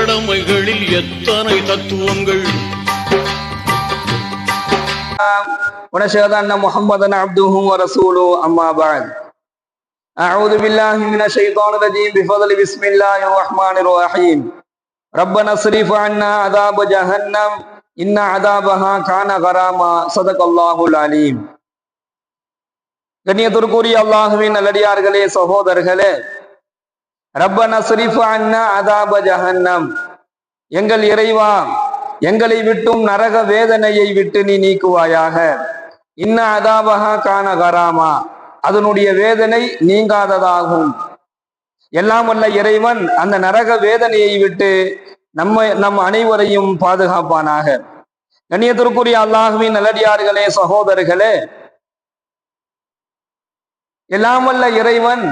கடமைகளில் எத்தனை தத்துவங்கள். ونشهد أن محمدا عبده ورسوله أما بعد أعوذ بالله من الشيطان الرجيم بفضل بسم الله الرحمن الرحيم ربنا اصرف عنا عذاب جهنم إن عذابها كان غراما صدق الله العليم. கண்ணியத்திற்குரிய அல்லாஹ்வின் நல்லடியார்களே, சகோதரர்களே, ரப்பனா ஸ்ரிஃப் அன்னா அதாப ஜஹன்னம், எங்கள் இறைவா, எங்களை விட்டும் நரக வேதனையை விட்டு நீ நீக்குவாயாக. இன்ன அதாபஹா கான கராமா, அதனுடைய வேதனை நீங்காததாகும். எல்லாம் வல்ல இறைவன் அந்த நரக வேதனையை விட்டு நம் அனைவரையும் பாதுகாப்பானாக. கண்ணியத்திற்குரிய அல்லாஹ்வின் நல்லடியார்களே, சகோதரர்களே, எல்லாம் வல்ல இறைவன்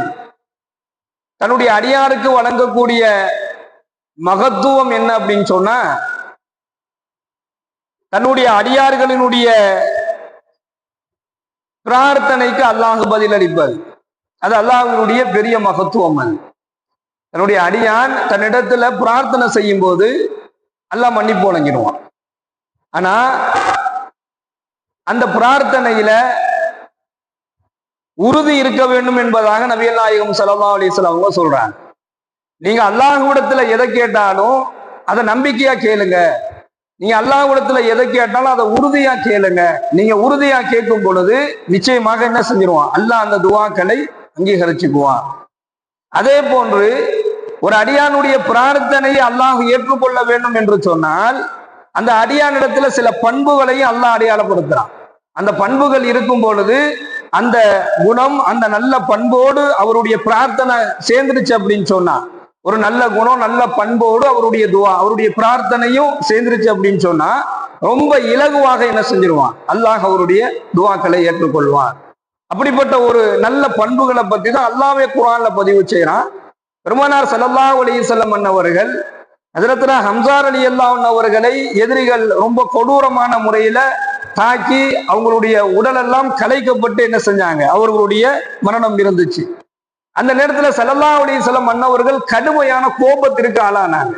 தன்னுடைய அடியாருக்கு வழங்கக்கூடிய மகத்துவம் என்ன அப்படின்னு சொன்னா, தன்னுடைய அடியார்களினுடைய பிரார்த்தனைக்கு அல்லாஹ் பதிலளிப்பது. அது அல்லாஹ்வினுடைய பெரிய மகத்துவம். அது தன்னுடைய அடியான் தன்னிடத்துல பிரார்த்தனை செய்யும் போது அல்லாஹ் மன்னிப்பு வழங்கிடுவான். ஆனா அந்த பிரார்த்தனையில உறுதி இருக்க வேண்டும் என்பதாக நபிகள் நாயகம் ஸல்லல்லாஹு அலைஹி வஸல்லம் சொல்றாங்க. நீங்க அல்லாஹ்விடத்துல எதை கேட்டாலும் அதை நம்பிக்கையா கேளுங்க. நீங்க அல்லாஹ்விடத்துல எதை கேட்டாலும் அதை உறுதியா கேளுங்க. நீங்க உறுதியா கேட்கும் பொழுது நிச்சயமாக என்ன செஞ்சிருவான், அல்லாஹ் அந்த துஆக்களை அங்கீகரிச்சுக்குவான். அதே போன்று ஒரு அடியானுடைய பிரார்த்தனையை அல்லாஹ் ஏற்றுக்கொள்ள வேண்டும் என்று சொன்னால் அந்த அடியானிடத்துல சில பண்புகளையும் அல்லாஹ் அடையாளப்படுத்துறான். அந்த பண்புகள் இருக்கும் பொழுது அந்த குணம், அந்த நல்ல பண்போடு அவருடைய பிரார்த்தனை சேர்ந்துருச்சு அப்படின்னு சொன்னா, ஒரு நல்ல குணம் நல்ல பண்போடு அவருடைய துவா அவருடைய பிரார்த்தனையும் சேர்ந்துருச்சு அப்படின்னு சொன்னா ரொம்ப இலகுவாக என்ன செஞ்சிருவான், அல்லாஹ் அவருடைய துவாக்களை ஏற்றுக்கொள்வான். அப்படிப்பட்ட ஒரு நல்ல பண்புகளை பத்தி தான் அல்லாஹ்வே குர்ஆன்ல பதிவு செய்யறான். பெருமானார் ஸல்லல்லாஹு அலைஹி வஸல்லம் அவர்கள் ஹஜ்ரத்னா ஹம்ஸா ரலியல்லாஹு அன்ஹு அவர்களை எதிரிகள் ரொம்ப கொடூரமான முறையில தாக்கி அவங்களுடைய உடல் எல்லாம் கலைக்கப்பட்டு என்ன செஞ்சாங்க, அவர்களுடைய மரணம் இருந்துச்சு. அந்த நேரத்துல ஸல்லல்லாஹு அலைஹி வஸல்லம் அன்னவர்கள் கடுமையான கோபத்திற்கு ஆளானாங்க.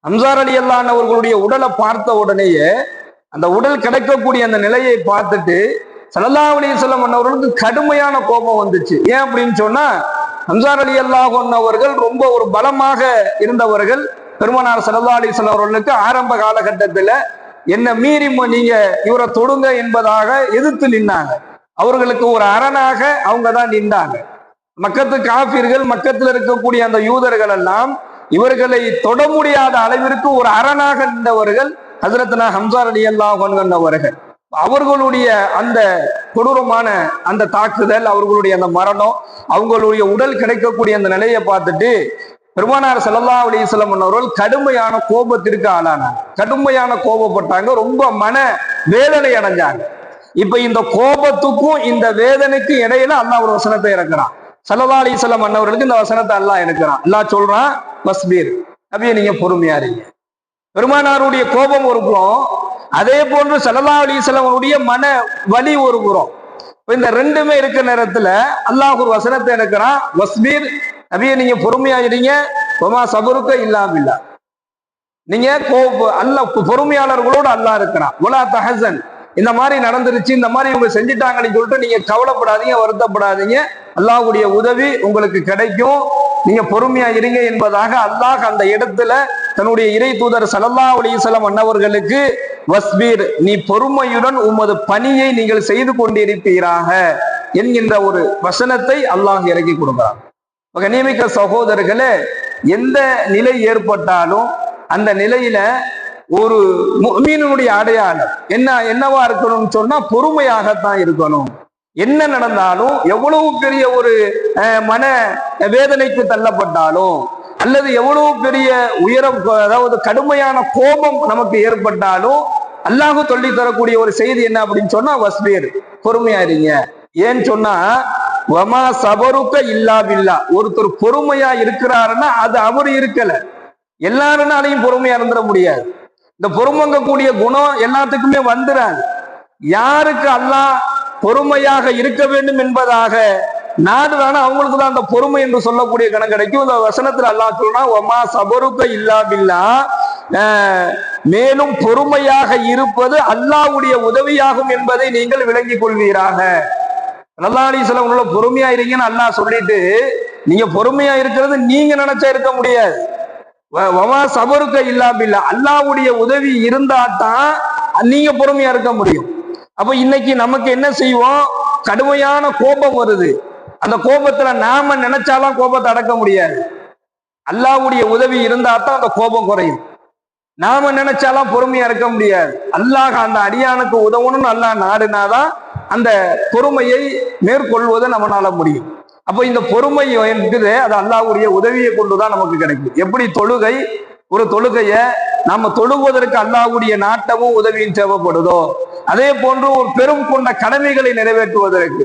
ஹம்ஸா ரலியல்லாஹு அன்ஹு அவர்களுடைய உடலை பார்த்த உடனேயே அந்த உடல் கிடைக்கக்கூடிய அந்த நிலையை பார்த்துட்டு ஸல்லல்லாஹு அலைஹி வஸல்லம் அன்னவர்களுக்கு கடுமையான கோபம் வந்துச்சு. ஏன் அப்படின்னு சொன்னா, ஹம்ஸா ரலியல்லாஹு அன்ஹு அவர்கள் ரொம்ப ஒரு பலமாக இருந்தவர்கள். பெருமானார் ஸல்லல்லாஹு அலைஹி வஸல்லம் அவர்களுக்கு ஆரம்ப காலகட்டத்துல என்ன மீறி நீங்க இவரை தொடுங்க என்பதாக எதிர்த்து நின்னாங்க. அவர்களுக்கு ஒரு அரணாக அவங்க தான் நின்றாங்க. மக்கத்து காஃபிர்கள், மக்கத்துல இருக்கக்கூடிய அந்த யூதர்கள் எல்லாம் இவர்களை தொட முடியாத அளவிற்கு ஒரு அரணாக நின்றவர்கள் ஹஜ்ரத்னா ஹம்ஸா ரலியல்லாஹு அன்ஹு அவர்கள். அவர்களுடைய அந்த கொடூரமான அந்த தாக்குதல், அவர்களுடைய அந்த மரணம், அவங்களுடைய உடல் கிடைக்கக்கூடிய அந்த நிலையை பார்த்துட்டு பெருமானார் ஸல்லல்லாஹு அலைஹி வஸல்லம் அவர்கள் கடுமையான கோபத்திற்கு ஆளானாங்க. கடுமையான கோபப்பட்டாங்க, ரொம்ப மன வேதனை அடைஞ்சாங்க. இப்ப இந்த கோபத்துக்கும் இந்த வேதனைக்கும் இடையில அல்லாஹ் ஒரு வசனத்தை இறக்குறான். ஸல்லல்லாஹு அலைஹி வஸல்லம் அவர்களுக்கு இந்த வசனத்தை அல்லாஹ் இறக்குறான். அல்லாஹ் சொல்றான், வஸ்பீர், நபியே நீங்க பொறுமையா இருங்க. பெருமானாருடைய கோபம் ஒரு புறம், அதே போன்று ஸல்லல்லாஹு அலைஹி வஸல்லம் அவருடைய மன வலி ஒரு புறம். இந்த ரெண்டுமே இருக்க நேரத்துல அல்லாஹ் ஒரு வசனத்தை இறக்குறான், வஸ்பீர், நபியே நீங்க பொறுமையா இருங்க. வமா சபருக்க இல்லா பில்லா, நீங்க அல்லாஹ் பொறுமையாளர்களோடு அல்லாஹ் இருக்கிறான். வலா தஹஸன், இந்த மாதிரி நடந்துருச்சு, இந்த மாதிரி இவங்க செஞ்சுட்டாங்கன்னு சொல்லிட்டு நீங்க கவலைப்படாதீங்க, வருத்தப்படாதீங்க, அல்லாஹ்வுடைய உதவி உங்களுக்கு கிடைக்கும், நீங்க பொறுமையா இருங்க என்பதாக அல்லாஹ் அந்த இடத்துல தன்னுடைய இறை தூதர் ஸல்லல்லாஹு அலைஹி வஸல்லம் அன்னவர்களுக்கு வஸ்பீர், நீ பொறுமையுடன் உமது பணியை நீங்கள் செய்து கொண்டிருப்பீராக என்கின்ற ஒரு வசனத்தை அல்லாஹ் இறக்கி கொடுக்கிறார். கண்ணியமிக்க சகோதரர்களே, எந்த நிலை ஏற்பட்டாலும் அந்த நிலையில ஒரு முஃமினுடைய அடையாளம் என்னவா இருக்கணும்னு சொன்னா பொறுமையாகத்தான் இருக்கணும். என்ன நடந்தாலும், எவ்வளவு பெரிய ஒரு மன வேதனைக்கு தள்ளப்பட்டாலும் அல்லது எவ்வளவு பெரிய உயரம், அதாவது கடுமையான கோபம் நமக்கு ஏற்பட்டாலும் அல்லாஹ் சொல்லி தரக்கூடிய ஒரு செய்தி என்ன அப்படின்னு சொன்னா, வஸ்பீர், பொறுமையா இருங்க. ஏன்னு சொன்னா, வமா சபருக்க இல்லா பில்லா, ஒருத்தர் பொறுமையா இருக்கிறாருன்னா அது அவரு இருக்கல, எல்லாருனாலையும் பொறுமையா இருந்துட முடியாது. இந்த பொறுமைங்க கூடிய குணம் எல்லாத்துக்குமே வந்துடாது. யாருக்கு அல்லாஹ் பொறுமையாக இருக்க வேண்டும் என்பதாக நாடுறானா அவங்களுக்கு தான் அந்த பொறுமை என்று சொல்லக்கூடிய கணக்கு கிடைக்கும். இந்த வசனத்துல அல்லாஹ் சொல்றான், ஒமா சபருக்க இல்லா பில்லா, மேலும் பொறுமையாக இருப்பது அல்லாஹ்வுடைய உதவியாகும் என்பதை நீங்கள் விளங்கிக் கொள்வீராக. ஸல்லல்லாஹு அலைஹி வஸல்லம் உள்ள பொறுமையா இருக்கீங்கன்னு அல்லாஹ் சொல்லிட்டு, நீங்க பொறுமையா இருக்கிறது நீங்க நினைச்சா இருக்க முடியாது. வமா சபருக்க இல்லா பில்லா, அல்லாஹ்வுடைய உதவி இருந்தா தான் நீங்க பொறுமையா இருக்க முடியும். அப்ப இன்னைக்கு நமக்கு என்ன செய்வோம், கடுமையான கோபம் வருது. அந்த கோபத்துல நாம நினைச்சாலாம் கோபத்தை அடக்க முடியாது. அல்லாஹ்வுடைய உதவி இருந்தா தான் அந்த கோபம் குறையும். நாம நினைச்சாலாம் பொறுமையா இருக்க முடியாது. அல்லாஹ் அந்த அடியானுக்கு உதவணும்னு அல்லாஹ் நாடுனாதான் அந்த பொறுமையை மேற்கொள்வதை நம்மளால முடியும். அப்போ இந்த பொறுமை இருக்குது, அது அல்லாஹ்வுடைய உதவியை கொண்டுதான் நமக்கு கிடைக்கும். எப்படி தொழுகை, ஒரு தொழுகைய நம்ம தொழுவதற்கு அல்லாஹ்வுடைய நாட்டமும் உதவியும் தேவைப்படுதோ, அதே போன்று ஒரு பெரும் கொண்ட கடமைகளை நிறைவேற்றுவதற்கு,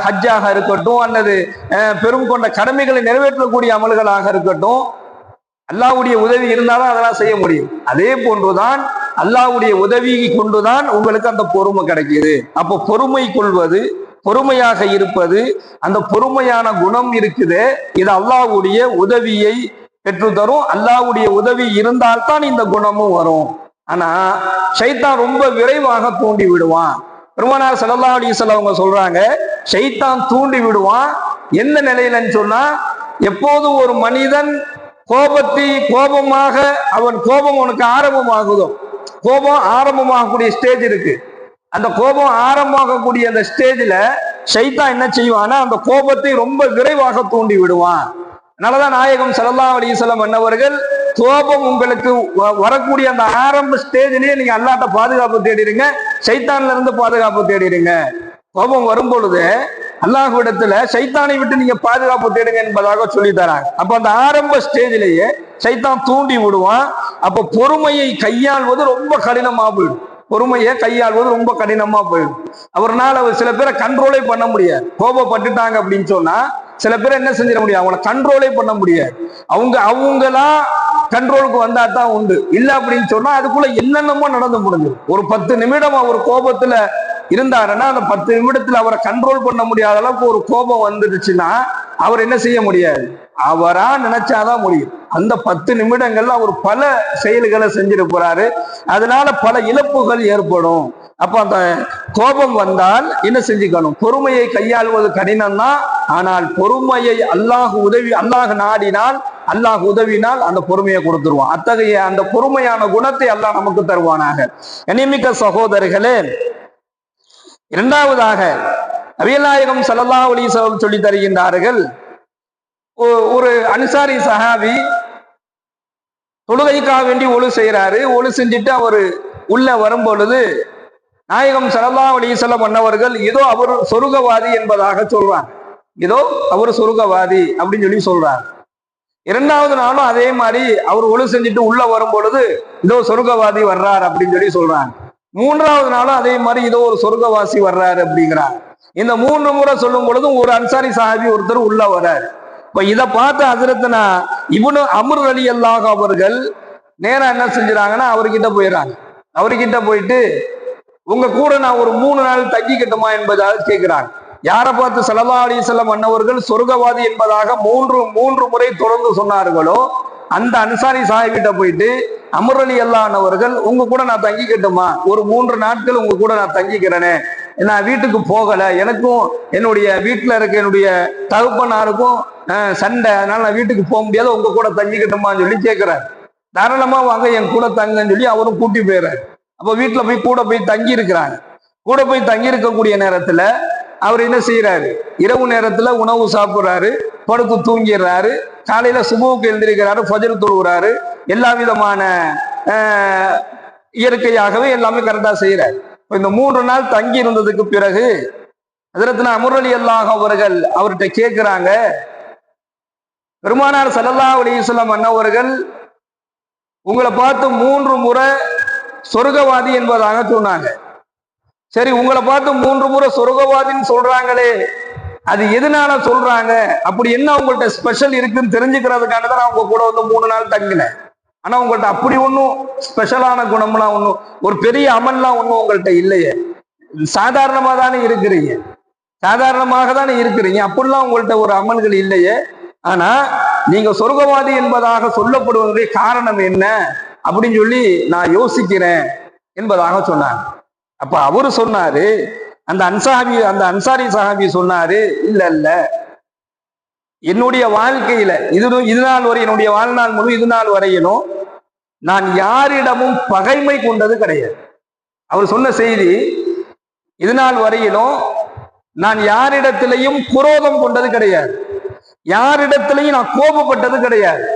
ஹஜ்ஜாக இருக்கட்டும் அல்லது பெரும் கொண்ட கடமைகளை நிறைவேற்றக்கூடிய அமல்களாக இருக்கட்டும், அல்லாஹ்வுடைய உதவி இருந்தாலும் அதெல்லாம் செய்ய முடியும். அதே போன்றுதான் அல்லாஹ்வுடைய உதவியை கொண்டுதான் உங்களுக்கு அந்த பொறுமை கிடைக்குது. அப்போ பொறுமை கொள்வது, பொறுமையாக இருப்பது, அந்த பொறுமையான குணம் இருக்குது, இது அல்லாஹ்வுடைய உதவியை பெற்றுத்தரும். அல்லாஹ்வுடைய உதவி இருந்தால்தான் இந்த குணமும் வரும். ஆனா ஷைத்தான் ரொம்ப விரைவாக தூண்டி விடுவான். பெருமானார் ஸல்லல்லாஹு அலைஹி வஸல்லம் அவங்க சொல்றாங்க, ஷைத்தான் தூண்டி விடுவான். எந்த நிலையிலன்னு சொன்னா, எப்போது ஒரு மனிதன் கோபமாக அவன் கோபம் அவனுக்கு ஆரம்பமாகுதோ, கோபம் ஆரம்பமாகக்கூடிய ஸ்டேஜ் இருக்கு, அந்த கோபம் ஆரம்பமாகக்கூடிய அந்த ஸ்டேஜ்ல ஷைத்தான் என்ன செய்வான்னா, அந்த கோபத்தை ரொம்ப விரைவாக தூண்டி விடுவான். அதனாலதான் நாயகம் ஸல்லல்லாஹு அலைஹி வஸல்லம் அன்னவர்கள், கோபம் உங்களுக்கு வரக்கூடிய அந்த ஆரம்ப ஸ்டேஜ்லயே நீங்க அல்லாஹ்ட்ட பாதுகாப்பு தேடிடுங்க, ஷைத்தான்ல இருந்து பாதுகாப்பு தேடிடுங்க. கோபம் வரும் பொழுது அல்லாஹ்விடத்துல ஷைத்தானை விட்டு நீங்க பாதுகாப்பு தேடுங்க என்பதாக சொல்லி தராங்க. அப்ப அந்த ஆரம்ப ஸ்டேஜ்லயே ஷைத்தான் தூண்டி விடுவான். அப்ப பொறுமையை கையாள்வது ரொம்ப கடினமா போயிடும். பொறுமையை கையாள்வது ரொம்ப கடினமா போயிடும். அவர்னால சில பேரை கண்ட்ரோலே பண்ண முடியாது. கோபப்பட்டுட்டாங்க அப்படின்னு சொன்னா சில பேர் என்ன செஞ்சிட முடியாது, அவங்கள கண்ட்ரோலே பண்ண முடியாது. அவங்களா கண்ட்ரோலுக்கு வந்தா தான் உண்டு. இல்லை அப்படின்னு சொன்னா அதுக்குள்ள என்னென்னமோ நடந்து முடிஞ்சு. ஒரு 10 நிமிடம் அவர் கோபத்துல இருந்தாருன்னா அந்த 10 நிமிடத்துல அவரை கண்ட்ரோல் பண்ண முடியாத அளவுக்கு ஒரு கோபம் வந்துடுச்சுன்னா அவர் என்ன செய்ய முடியாது, அவரா நினைச்சாதான் முடியும். அந்த 10 நிமிடங்கள்ல அவர் பல செயல்களை செஞ்சிட்டு போறாரு. அதனால பல இழப்புகள் ஏற்படும். அப்ப அந்த கோபம் வந்தால் என்ன செஞ்சுக்கணும், பொறுமையை கையாள்வது கடினம் தான். ஆனால் பொறுமையை அல்லாஹ் நாடினால், அல்லாஹ் உதவினால் அந்த பொறுமையை கொடுத்துருவான். அத்தகைய அந்த பொறுமையான குணத்தை அல்லாஹ் நமக்கு தருவானாக. கண்ணியமிக்க சகோதரர்களே, இரண்டாவதாக நபிகள் நாயகம் ஸல்லல்லாஹு அலைஹி வஸல்லம் சொல்லி தருகின்றார்கள், ஒரு அன்சாரி சஹாபி தொழுகைக்காக வேண்டி ஒழு செய்யறாரு. ஒழு செஞ்சுட்டு அவர் உள்ள வரும் பொழுது நாயகம் ஸல்லல்லாஹு அலைஹி வஸல்லம் அன்னவர்கள் ஏதோ அவர் சொர்க்கவாதி என்பதாக சொல்றாங்க. ஏதோ அவர் சொர்க்கவாதி அப்படின்னு சொல்லி சொல்றாங்க. இரண்டாவது நாளும் அதே மாதிரி அவர் ஒழு செஞ்சுட்டு உள்ள வரும் பொழுது இதோ சொர்க்கவாதி வர்றார் அப்படின்னு சொல்லி சொல்றாங்க. மூன்றாவது நாளும் அதே மாதிரி இதோ ஒரு சொர்க்கவாசி வர்றாரு அப்படிங்கிறாங்க. இந்த 3 முறை சொல்லும் பொழுதும் ஒரு அன்சாரி சஹாபி ஒருத்தர் உள்ள வர்றாரு. இப்ப இதை பார்த்து ஹஜ்ரத்னா இப்னு அம்ர் ரலியல்லாஹு அவர்கள் நேரா என்ன செஞ்சுறாங்கன்னா அவர்கிட்ட போயிடறாங்க. அவர்கிட்ட போயிட்டு, உங்க கூட நான் ஒரு 3 நாள் தங்கிக்கட்டுமா என்பதாக கேட்கிறாங்க. யாரை பார்த்து ஸல்லல்லாஹு அலைஹி வஸல்லம் அன்னவர்கள் சொர்க்கவாதி என்பதாக மூன்று முறை தொடர்ந்து சொன்னார்களோ அந்த அன்சாரி சாஹிபிட்ட போயிட்டு, அம்ர் ரலியல்லாஹு அவர்கள் உங்க கூட நான் தங்கிக்கட்டுமா, ஒரு 3 நாட்கள் உங்க கூட நான் தங்கிக்கிறேனே, நான் வீட்டுக்கு போகல, எனக்கும் என்னுடைய வீட்டுல இருக்க என்னுடைய தகப்பனாருக்கும் சண்டை, அதனால நான் வீட்டுக்கு போக முடியாது, உங்க கூட தங்கிக்கட்டுமான்னு சொல்லி கேட்கிறாரு. தாராளமா வாங்க என் கூட தங்கன்னு சொல்லி அவரும் கூட்டி போயிடுறாரு. அப்ப வீட்டுல போய் கூட போய் தங்கி இருக்கிறாங்க. கூட போய் தங்கி இருக்கக்கூடிய நேரத்துல அவர் என்ன செய்யறாரு, இரவு நேரத்துல உணவு சாப்பிடுறாரு, படுத்து தூங்கிடுறாரு, காலையில சுபுவுக்கு எழுந்திருக்கிறாரு, ஃபஜ்ர் தொழுகிறாரு, எல்லா விதமான இயற்கையாகவே எல்லாமே கரெக்டா செய்யறாரு. இந்த 3 நாள் தங்கி இருந்ததுக்கு பிறகு ஹஜ்ரத்னா அம்ர் ரலியல்லாஹு அவர்கள் அவர்கிட்ட கேட்கிறாங்க, பெருமானார் ஸல்லல்லாஹு அலைஹி வஸல்லம் அன்னவர்கள் உங்களை பார்த்து 3 முறை சொர்க்கவாதி என்பதாக சொன்னாங்க. சரி, உங்களை பார்த்து 3 முறை சொர்க்கவாதின்னு சொல்றாங்களே, அது எதனால சொல்றாங்க, அப்படி என்ன உங்கள்கிட்ட ஸ்பெஷல் இருக்குன்னு தெரிஞ்சுக்கிறதுக்காக தான் நான் உங்க கூட வந்து 3 நாள் தங்கினேன். ஆனா உங்கள்கிட்ட அப்படி ஒன்றும் ஸ்பெஷலான குணம்லாம் ஒன்றும், ஒரு பெரிய அமல்லாம் ஒன்றும் உங்கள்கிட்ட இல்லையே, சாதாரணமா தானே இருக்கிறீங்க. சாதாரணமாக தானே இருக்கிறீங்க, அப்படிலாம் உங்கள்ட்ட ஒரு அமல்கள் இல்லையே. ஆனா நீங்க சொர்க்கவாதி என்பதாக சொல்லப்படுவதற்கு காரணம் என்ன அப்படின்னு சொல்லி நான் யோசிக்கிறேன் என்பதாக சொன்னாங்க. அப்ப அவரு சொன்னாரு, அந்த அன்சாரி சஹாபி சொன்னாரு, இல்ல இல்ல, என்னுடைய வாழ்க்கையில இது நாள் வரை, என்னுடைய வாழ்நாள் முழு இது நாள் வரையிலும் நான் யாரிடமும் பகைமை கொண்டது கிடையாது. அவர் சொன்ன செய்தி, இது நாள் வரையிலும் நான் யாரிடத்திலையும் குரோதம் கொண்டது கிடையாது, யாரிடத்திலையும் நான் கோபப்பட்டது கிடையாது,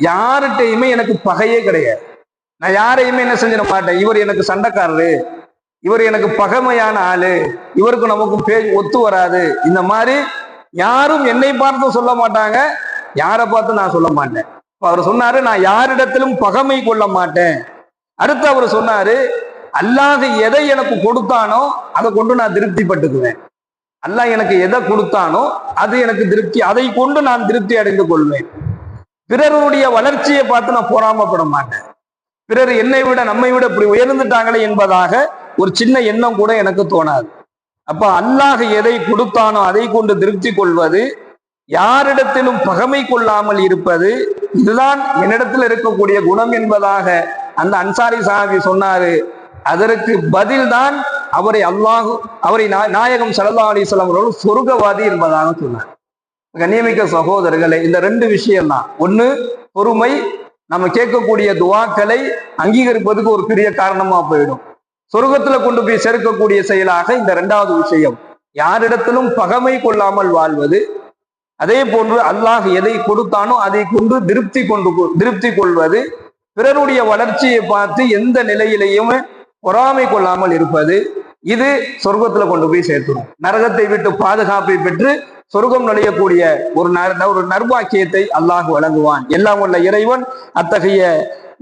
யார்கிட்டையுமே எனக்கு பகையே கிடையாது. நான் யாரையுமே என்ன செஞ்சிட மாட்டேன், இவர் எனக்கு சண்டைக்காரரு, இவர் எனக்கு பகைமையான ஆளு, இவருக்கு நமக்கு ஒத்து வராது, இந்த மாதிரி யாரும் என்னை பார்த்து சொல்ல மாட்டாங்க, யாரை பார்த்து நான் சொல்ல மாட்டேன். அவர் சொன்னாரு, நான் யாரிடத்திலும் பகைமை கொள்ள மாட்டேன். அடுத்து அவர் சொன்னாரு, அல்லாஹ் எதை எனக்கு கொடுத்தானோ அதை கொண்டு நான் திருப்தி பட்டுக்குவேன். அல்லாஹ் எனக்கு எதை கொடுத்தானோ அது எனக்கு திருப்தி, அதை கொண்டு நான் திருப்தி அடைந்து கொள்வேன். பிறருடைய வளர்ச்சியை பார்த்து நான் பொறாமப்பட மாட்டேன். பிறர் என்னை விட நம்மை விட இப்படி உயர்ந்துட்டாங்களே என்பதாக ஒரு சின்ன எண்ணம் கூட எனக்கு தோணாது. அப்ப அல்லாஹ் எதை கொடுத்தானோ அதை கொண்டு திருப்தி கொள்வது, யாரிடத்திலும் பகைமை கொள்ளாமல் இருப்பது, இதுதான் என்னிடத்தில் இருக்கக்கூடிய குணம் என்பதாக அந்த அன்சாரி சஹாபி சொன்னாரு. அதற்கு பதில் தான் அவரை நாயகம் ஸல்லல்லாஹு அலைஹி வஸல்லம் அவர்கள் சொர்க்கவாதி என்பதாக சொன்னார். கண்ணியமிக்க சகோதரர்களை, இந்த ரெண்டு விஷயம் தான். ஒண்ணு, பொறுமை நம்ம கேட்கக்கூடிய துவாக்களை அங்கீகரிப்பதுக்கு ஒரு பெரிய காரணமா போயிடும். சொர்க்கத்துல கொண்டு போய் சேர்க்கக்கூடிய செயலாக இந்த இரண்டாவது விஷயம், யாரிடத்திலும் பகைமை கொள்ளாமல் வாழ்வது. அதே போன்று அல்லாஹ் எதை கொடுத்தானோ அதை கொண்டு திருப்தி கொள்வது, பிறருடைய வளர்ச்சியை பார்த்து எந்த நிலையிலையும் பொறாமை கொள்ளாமல் இருப்பது. இது சொர்க்கத்துல கொண்டு போய் சேர்த்துடும். நரகத்தை விட்டு பாதுகாப்பை பெற்று சொர்க்கம் நுழையக்கூடிய ஒரு நர்பாக்கியத்தை அல்லாஹ் வழங்குவான். எல்லாம் உள்ள இறைவன் அத்தகைய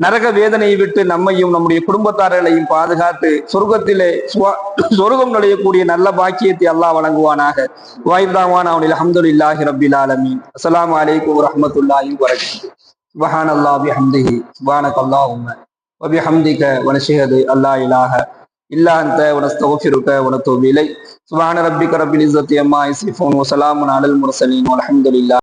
நரக வேதனையை விட்டு நம்மையும் நம்முடைய குடும்பத்தார்களையும் பாதுகாத்து சொர்க்கம் நுழையக்கூடிய நல்ல பாக்கியத்தை அல்லாஹ் வழங்குவானாக. வாய்தாவான் அவனில் அல்ஹம்துலில்லாஹி ரப்பில் ஆலமீன். அஸ்ஸலாமு அலைக்கும் வரஹ்மத்துல்லாஹி வபரகாத்துஹு. சுப்ஹானல்லாஹி வபிஹம்திஹி சுப்ஹானக்கல்லாஹும்ம வபிஹம்திக வனஷ்ஹது அல்லா இலாஹ இல்லா அன்த வனஸ்தக்ஃபிருக வனதூபு இலைக். சுப்ஹான ரப்பிக ரப்பில் இஸ்ஸத்தி அம்மா யசிஃபூன் வ ஸலாமுன் அலல் முர்ஸலீன் வல்ஹம்துலில்லாஹ்.